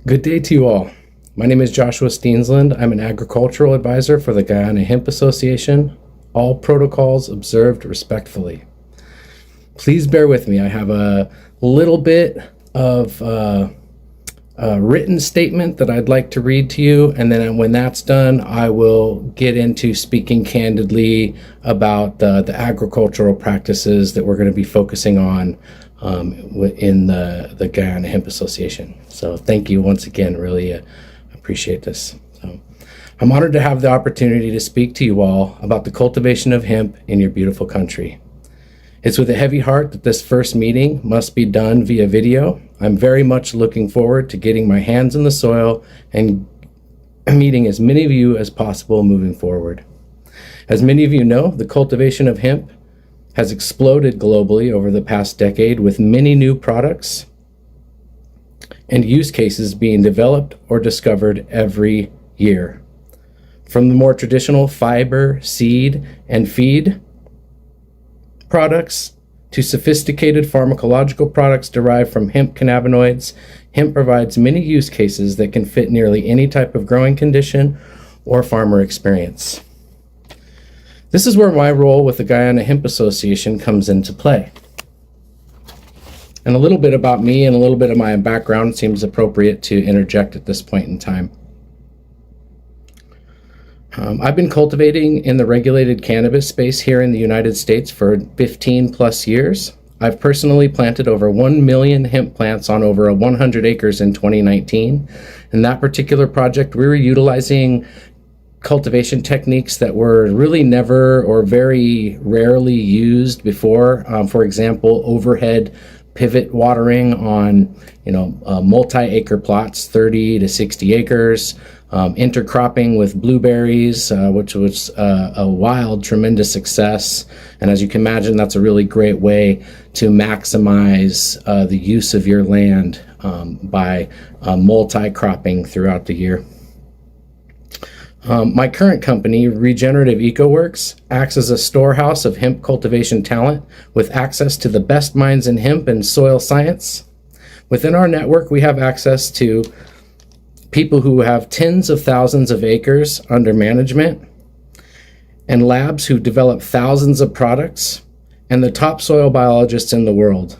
Good day to you all. My name is Joshua Steensland. I'm an agricultural advisor for the Guyana Hemp Association. All protocols observed respectfully. Please bear with me. I have a little bit of a written statement that I'd like to read to you, and then when that's done, I will get into speaking candidly about the agricultural practices that we're going to be focusing on in the Guyana Hemp Association. So thank you once again, really appreciate this. So I'm honored to have the opportunity to speak to you all about the cultivation of hemp in your beautiful country. It's with a heavy heart that this first meeting must be done via video. I'm very much looking forward to getting my hands in the soil and meeting as many of you as possible moving forward. As many of you know, the cultivation of hemp has exploded globally over the past decade, with many new products and use cases being developed or discovered every year. From the more traditional fiber, seed, and feed products to sophisticated pharmacological products derived from hemp cannabinoids, hemp provides many use cases that can fit nearly any type of growing condition or farmer experience. This is where my role with the Guyana Hemp Association comes into play. And a little bit about me and a little bit of my background seems appropriate to interject at this point in time. I've been cultivating in the regulated cannabis space here in the United States for 15 plus years. I've personally planted over 1 million hemp plants on over 100 acres in 2019. In that particular project, we were utilizing cultivation techniques that were really never or very rarely used before. For example, overhead pivot watering on multi-acre plots, 30 to 60 acres, intercropping with blueberries, which was a wild, tremendous success. And as you can imagine, that's a really great way to maximize the use of your land by multi-cropping throughout the year. My current company, Regenerative EcoWorks, acts as a storehouse of hemp cultivation talent with access to the best minds in hemp and soil science. Within our network, we have access to people who have tens of thousands of acres under management, and labs who develop thousands of products, and the top soil biologists in the world.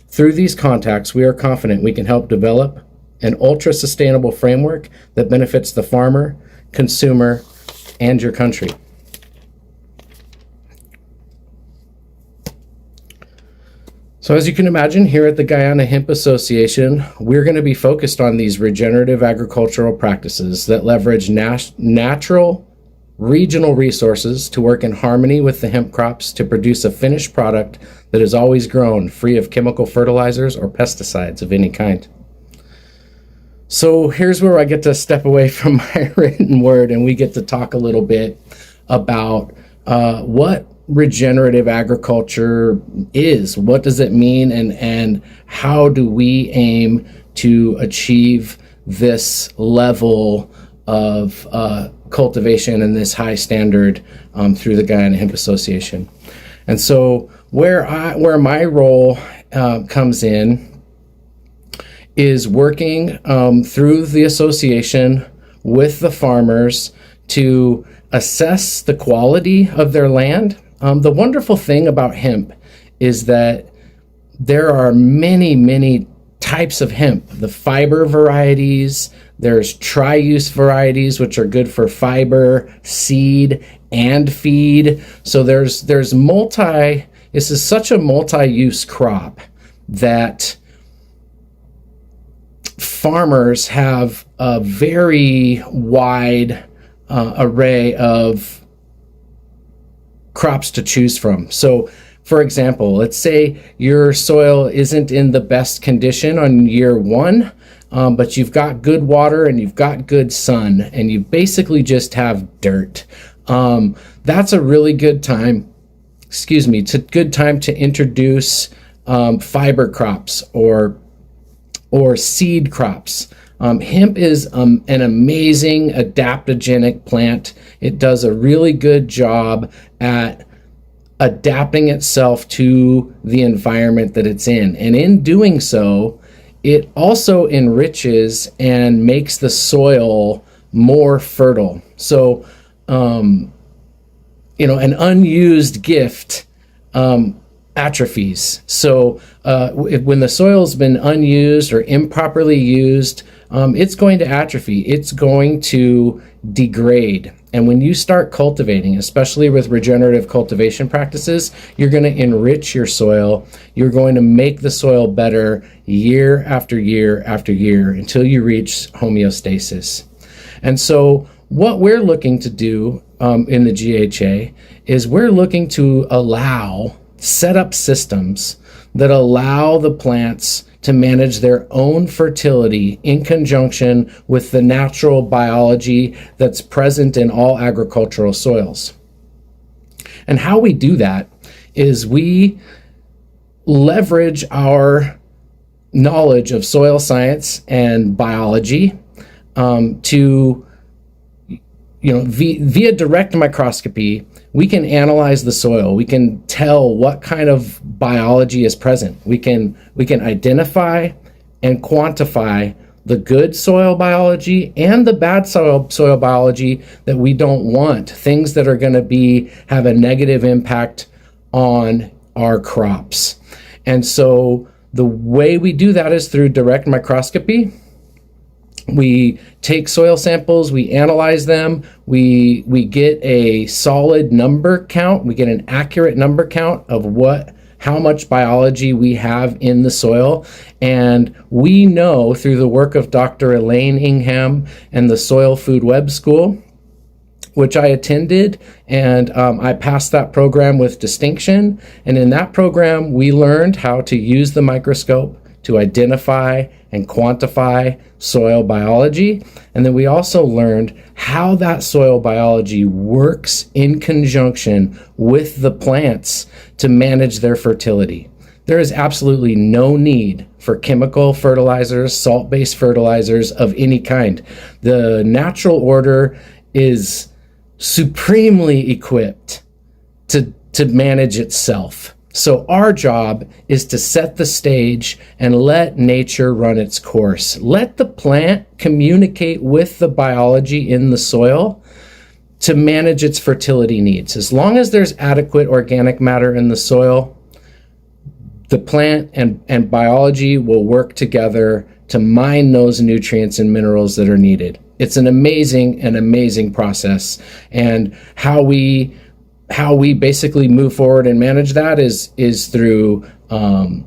Through these contacts, we are confident we can help develop an ultra-sustainable framework that benefits the farmer, consumer, and your country. So as you can imagine, here at the Guyana Hemp Association, we're going to be focused on these regenerative agricultural practices that leverage natural regional resources to work in harmony with the hemp crops to produce a finished product that is always grown free of chemical fertilizers or pesticides of any kind. So here's where I get to step away from my written word and we get to talk a little bit about what regenerative agriculture is. What does it mean, and how do we aim to achieve this level of cultivation and this high standard through the Guyana Hemp Association? And so where my role comes in is working through the association with the farmers to assess the quality of their land. The wonderful thing about hemp is that there are many, many types of hemp. The fiber varieties, there's tri-use varieties, which are good for fiber, seed, and feed. So this is such a multi-use crop that farmers have a very wide array of crops to choose from. So, for example, let's say your soil isn't in the best condition on year one, but you've got good water and you've got good sun, and you basically just have dirt. That's a really good time. It's a good time to introduce fiber crops or seed crops. Hemp is an amazing adaptogenic plant. It does a really good job at adapting itself to the environment that it's in. And in doing so, it also enriches and makes the soil more fertile. So, an unused gift atrophies. So when the soil's been unused or improperly used, it's going to atrophy. It's going to degrade. And when you start cultivating, especially with regenerative cultivation practices, you're going to enrich your soil. You're going to make the soil better year after year after year until you reach homeostasis. And so what we're looking to do in the GHA is we're looking to set up systems that allow the plants to manage their own fertility in conjunction with the natural biology that's present in all agricultural soils. And how we do that is we leverage our knowledge of soil science and biology to, via direct microscopy, we can analyze the soil. We can tell what kind of biology is present. We can identify and quantify the good soil biology and the bad soil biology that we don't want, things that are going to have a negative impact on our crops. And so the way we do that is through direct microscopy. We take soil samples, we analyze them, we get a solid number count, we get an accurate number count of how much biology we have in the soil. And we know through the work of Dr. Elaine Ingham and the Soil Food Web School, which I attended, and I passed that program with distinction. And in that program, we learned how to use the microscope to identify and quantify soil biology. And then we also learned how that soil biology works in conjunction with the plants to manage their fertility. There is absolutely no need for chemical fertilizers, salt-based fertilizers of any kind. The natural order is supremely equipped to manage itself. So our job is to set the stage and let nature run its course. Let the plant communicate with the biology in the soil to manage its fertility needs. As long as there's adequate organic matter in the soil, the plant and biology will work together to mine those nutrients and minerals that are needed. It's an amazing process. And how we basically move forward and manage that is through thermophilic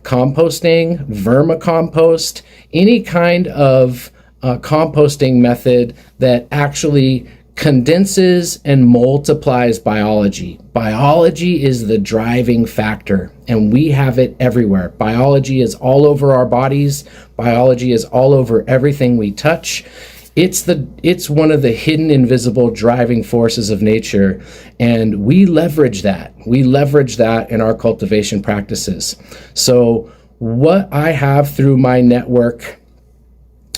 composting, vermicompost, any kind of composting method that actually condenses and multiplies biology. Biology is the driving factor, and we have it everywhere. Biology is all over our bodies. Biology is all over everything we touch. It's one of the hidden, invisible driving forces of nature, and we leverage that. We leverage that in our cultivation practices. So what I have through my network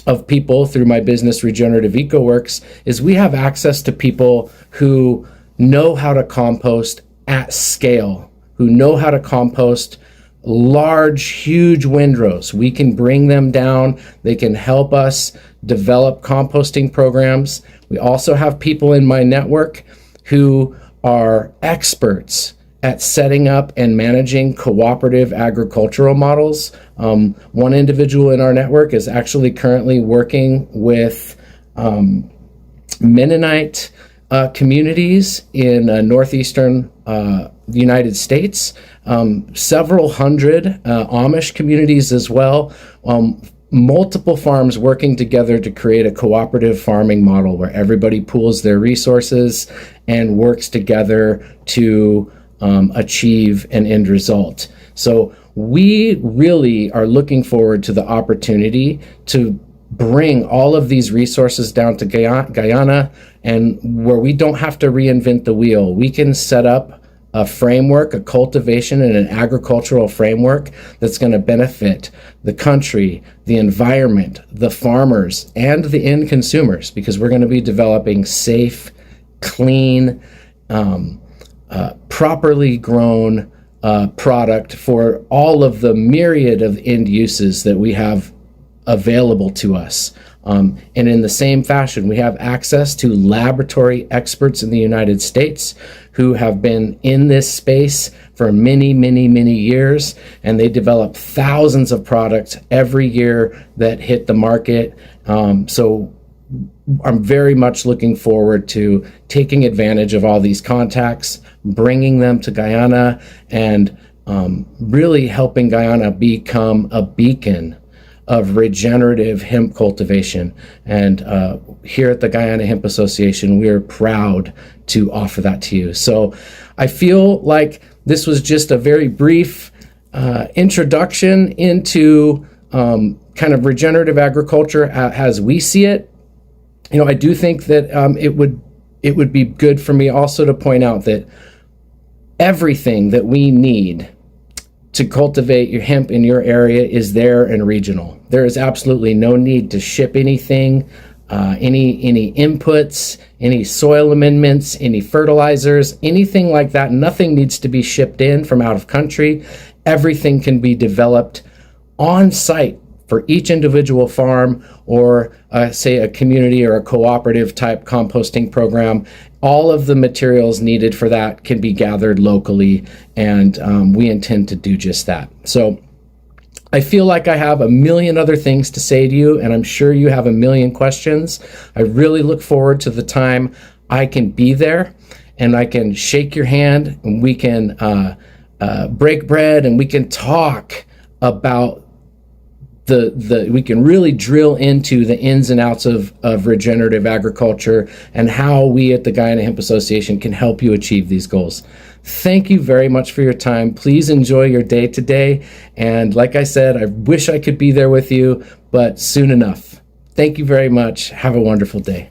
of people, through my business Regenerative EcoWorks, is we have access to people who know how to compost at scale, who know how to compost large, huge windrows. We can bring them down. They can help us develop composting programs. We also have people in my network who are experts at setting up and managing cooperative agricultural models. One individual in our network is actually currently working with Mennonite communities in northeastern United States, several hundred Amish communities as well, multiple farms working together to create a cooperative farming model where everybody pools their resources and works together to achieve an end result. So we really are looking forward to the opportunity to bring all of these resources down to Guyana, and where we don't have to reinvent the wheel. We can set up a framework, a cultivation and an agricultural framework that's going to benefit the country, the environment, the farmers, and the end consumers, because we're going to be developing safe, clean, properly grown, product for all of the myriad of end uses that we have available to us. And in the same fashion, we have access to laboratory experts in the United States who have been in this space for many, many, many years, and they develop thousands of products every year that hit the market. So I'm very much looking forward to taking advantage of all these contacts, bringing them to Guyana, and really helping Guyana become a beacon of regenerative hemp cultivation. And here at the Guyana Hemp Association, we are proud to offer that to you. So I feel like this was just a very brief introduction into kind of regenerative agriculture as we see it. You know, I do think that it would be good for me also to point out that everything that we need to cultivate your hemp in your area is there and regional. There is absolutely no need to ship anything, any inputs, any soil amendments, any fertilizers, anything like that. Nothing needs to be shipped in from out of country. Everything can be developed on site for each individual farm, or say a community or a cooperative type composting program. All of the materials needed for that can be gathered locally, and we intend to do just that. So I feel like I have a million other things to say to you, and I'm sure you have a million questions. I really look forward to the time I can be there and I can shake your hand and we can break bread and we can talk about we can really drill into the ins and outs of regenerative agriculture and how we at the Guyana Hemp Association can help you achieve these goals. Thank you very much for your time. Please enjoy your day today. And like I said, I wish I could be there with you, but soon enough. Thank you very much. Have a wonderful day.